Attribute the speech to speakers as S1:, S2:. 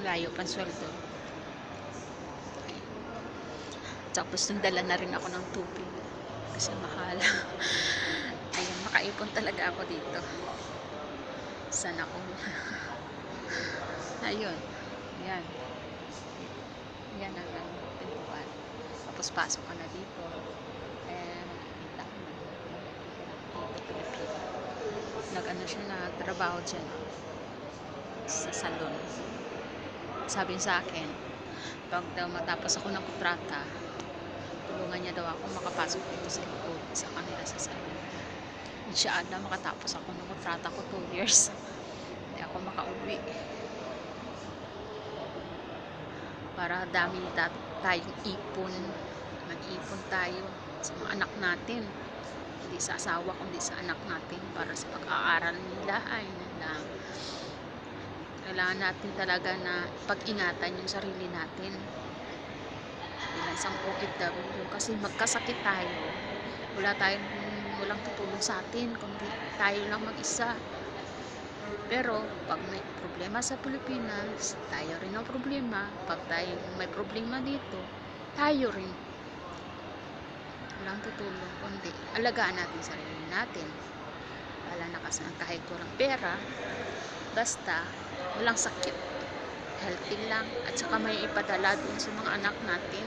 S1: layo pang sweldo. Tapos nagdala na rin ako ng tubig kasi mahal. Ayun, makaipon talaga ako dito. Sana ako. Ayun. Yan. Yan ang pintuan. Tapos pasok ka na dito. Makikita ko na. Pilipino. Nag-ano siya, nagtrabaho dyan sa salon. Sabi sa akin, pag daw matapos ako ng kontrata, tulungan niya daw ako makapasok dito sa likod sa kanila sa salon. Inshallah makatapos ako ng kontrata ko 2 years. Hindi ako makauwi. Para dami tayong ipon. Mag-ipon tayo sa mga anak natin. Hindi sa asawa, kundi sa anak natin para sa pag-aaral nila. Ay nila. Kailangan natin talaga na pag-ingatan yung sarili natin. Bilang isang OFW. Kasi magkasakit tayo. Walang tutulong sa atin. Kundi tayo lang mag-isa. Pero, pag may problema sa Pilipinas, tayo rin ang problema. Pag tayo may problema dito, tayo rin. Walang tutulong, kundi alagaan natin sarili natin. Wala na kasi kahit kurang pera, basta walang sakit. Healthy lang. At saka may ipadala din sa mga anak natin.